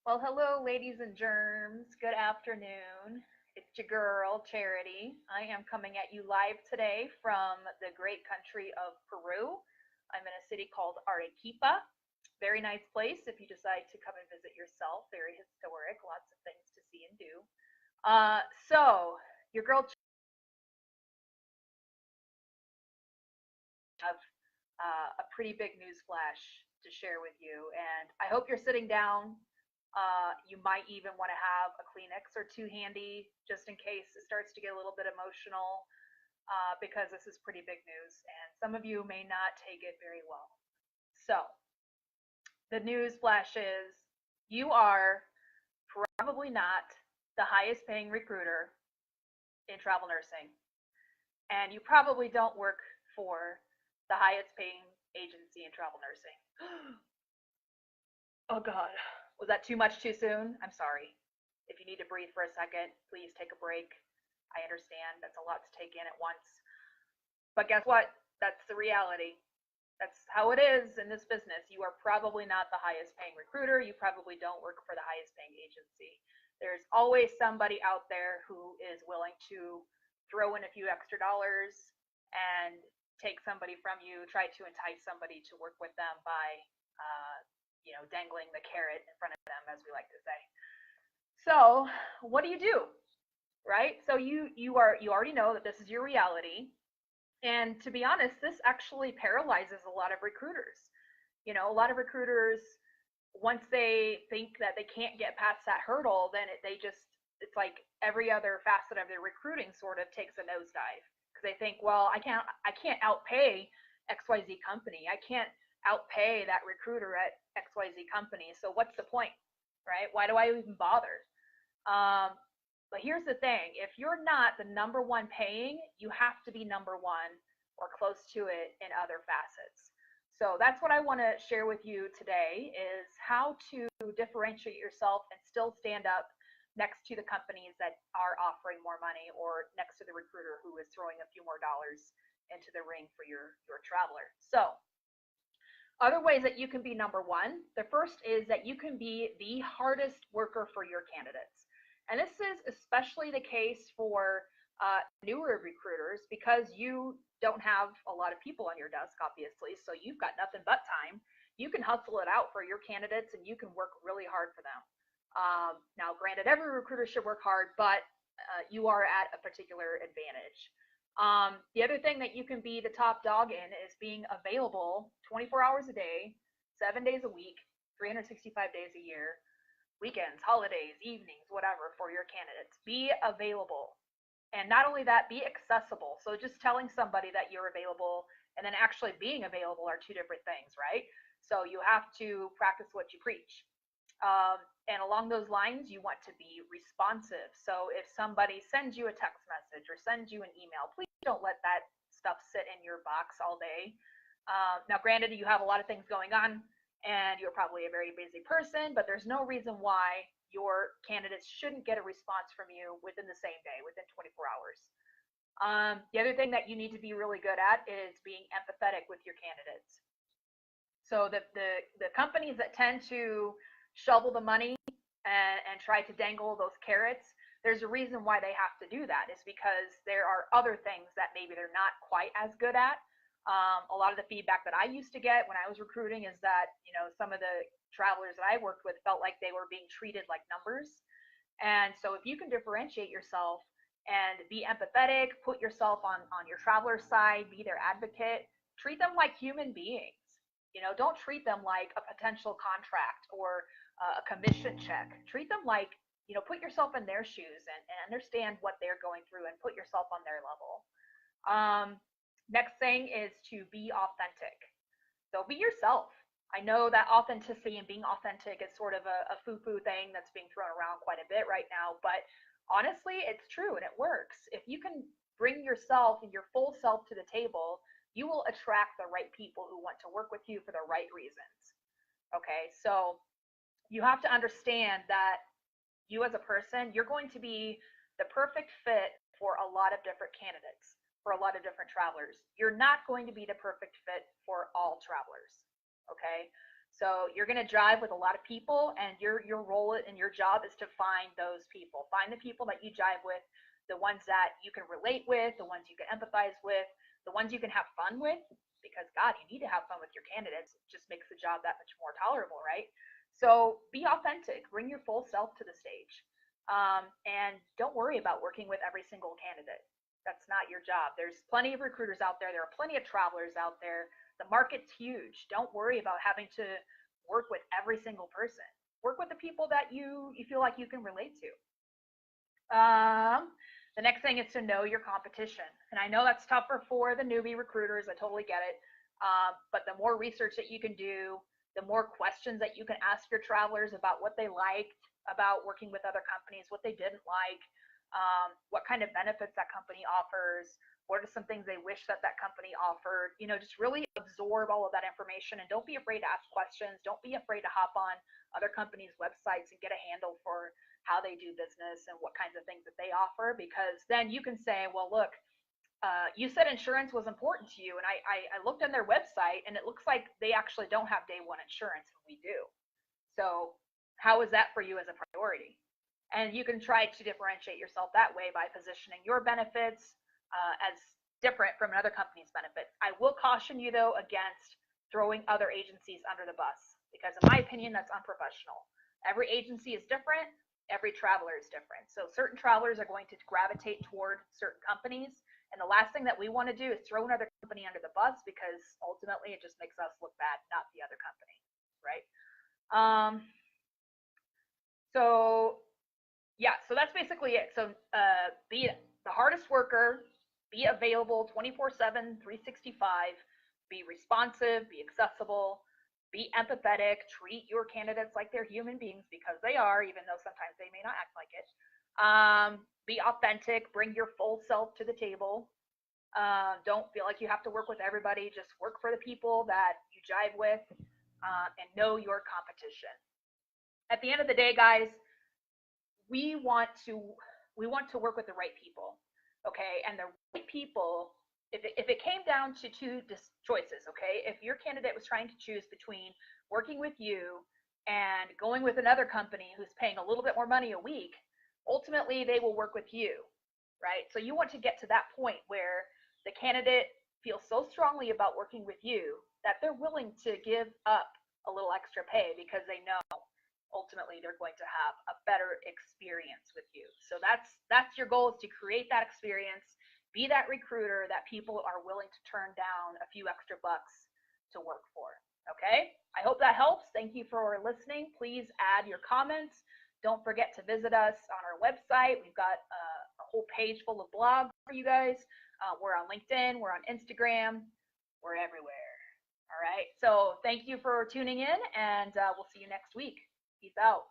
Well, hello, ladies and germs. Good afternoon. It's your girl, Charity. I am coming at you live today from the great country of Peru. I'm in a city called Arequipa. Very nice place if you decide to come and visit yourself. Very historic, lots of things to see and do. So, your girl have a pretty big news flash to share with you, and I hope you're sitting down. You might even want to have a Kleenex or two handy just in case it starts to get a little bit emotional, because this is pretty big news, and some of you may not take it very well. So, the news flash is you are probably not the highest paying recruiter in travel nursing, and you probably don't work for the highest paying agency in travel nursing. Oh God, was that too much too soon? I'm sorry. If you need to breathe for a second, please take a break. I understand that's a lot to take in at once. But guess what? That's the reality. That's how it is in this business. You are probably not the highest paying recruiter. You probably don't work for the highest paying agency. There's always somebody out there who is willing to throw in a few extra dollars and take somebody from you, try to entice somebody to work with them by, dangling the carrot in front of them, as we like to say. So, what do? Right? So you already know that this is your reality, and to be honest, this actually paralyzes a lot of recruiters. A lot of recruiters, once they think that they can't get past that hurdle, then it's like every other facet of their recruiting sort of takes a nosedive because they think, well, I can't outpay XYZ company. I can't outpay that recruiter at XYZ company. So what's the point, right? Why do I even bother? Um, but here's the thing: if you're not the number one paying, you have to be number one or close to it in other facets. So that's what I want to share with you today is how to differentiate yourself and still stand up next to the companies that are offering more money or next to the recruiter who is throwing a few more dollars into the ring for your traveler. So other ways that you can be number one. The first is that you can be the hardest worker for your candidates. And this is especially the case for newer recruiters because you don't have a lot of people on your desk, obviously, so you've got nothing but time. You can hustle it out for your candidates and you can work really hard for them. Now, granted, every recruiter should work hard, but you are at a particular advantage. The other thing that you can be the top dog in is being available 24 hours a day, 7 days a week, 365 days a year, weekends, holidays, evenings, whatever, for your candidates. Be available. And not only that, be accessible. So just telling somebody that you're available and then actually being available are two different things, right? So you have to practice what you preach. And along those lines, you want to be responsive. So if somebody sends you a text message or sends you an email, please don't let that stuff sit in your box all day. Now, granted, you have a lot of things going on and you're probably a very busy person, but there's no reason why your candidates shouldn't get a response from you within the same day, within 24 hours. The other thing that you need to be really good at is being empathetic with your candidates. So the companies that tend to shovel the money and try to dangle those carrots, there's a reason why they have to do that. Is because there are other things that maybe they're not quite as good at. A lot of the feedback that I used to get when I was recruiting is that some of the travelers that I worked with felt like they were being treated like numbers. And so if you can differentiate yourself and be empathetic, put yourself on your traveler's side, be their advocate, treat them like human beings. Don't treat them like a potential contract or a commission check. Treat them like, put yourself in their shoes and understand what they're going through and put yourself on their level. Next thing is to be authentic. So be yourself. I know that authenticity and being authentic is sort of a foo-foo thing that's being thrown around quite a bit right now, but honestly, it's true and it works. If you can bring yourself and your full self to the table, you will attract the right people who want to work with you for the right reasons. Okay, so you have to understand that you as a person, you're going to be the perfect fit for a lot of different candidates, for a lot of different travelers. You're not going to be the perfect fit for all travelers. Okay? So you're going to drive with a lot of people, and your role and your job is to find those people. Find the people that you jive with, the ones that you can relate with, the ones you can empathize with, the ones you can have fun with, because God, you need to have fun with your candidates. It just makes the job that much more tolerable, right? So be authentic, bring your full self to the stage. And don't worry about working with every single candidate. That's not your job. There's plenty of recruiters out there. There are plenty of travelers out there. The market's huge. Don't worry about having to work with every single person. Work with the people that you feel like you can relate to. The next thing is to know your competition. And I know that's tougher for the newbie recruiters. I totally get it. But the more research that you can do, the more questions that you can ask your travelers about what they liked about working with other companies, what they didn't like, what kind of benefits that company offers, what are some things they wish that that company offered. Just really absorb all of that information, and don't be afraid to ask questions. Don't be afraid to hop on other companies' websites and get a handle for how they do business and what kinds of things that they offer, because then you can say, well, look, you said insurance was important to you, and I looked on their website, and it looks like they actually don't have day one insurance, and we do. So how is that for you as a priority? And you can try to differentiate yourself that way by positioning your benefits as different from another company's benefits. I will caution you, though, against throwing other agencies under the bus, because in my opinion, that's unprofessional. Every agency is different. Every traveler is different. So certain travelers are going to gravitate toward certain companies. And the last thing that we want to do is throw another company under the bus, because ultimately it just makes us look bad, not the other company, right? So yeah, so that's basically it. So be the hardest worker, be available 24/7, 365, be responsive, be accessible, be empathetic, treat your candidates like they're human beings, because they are, even though sometimes they may not act like it. Be authentic, bring your full self to the table. Don't feel like you have to work with everybody. Just work for the people that you jive with, and know your competition. At the end of the day, guys, we want to work with the right people, okay? And the right people, if it came down to two choices, okay? If your candidate was trying to choose between working with you and going with another company who's paying a little bit more money a week, ultimately they will work with you, right? So you want to get to that point where the candidate feels so strongly about working with you that they're willing to give up a little extra pay, because they know ultimately they're going to have a better experience with you. So that's your goal, is to create that experience, be that recruiter that people are willing to turn down a few extra bucks to work for. Okay? I hope that helps. Thank you for listening. Please add your comments. Don't forget to visit us on our website. We've got a whole page full of blogs for you guys. We're on LinkedIn. We're on Instagram. We're everywhere. All right? So thank you for tuning in, and we'll see you next week. Peace out.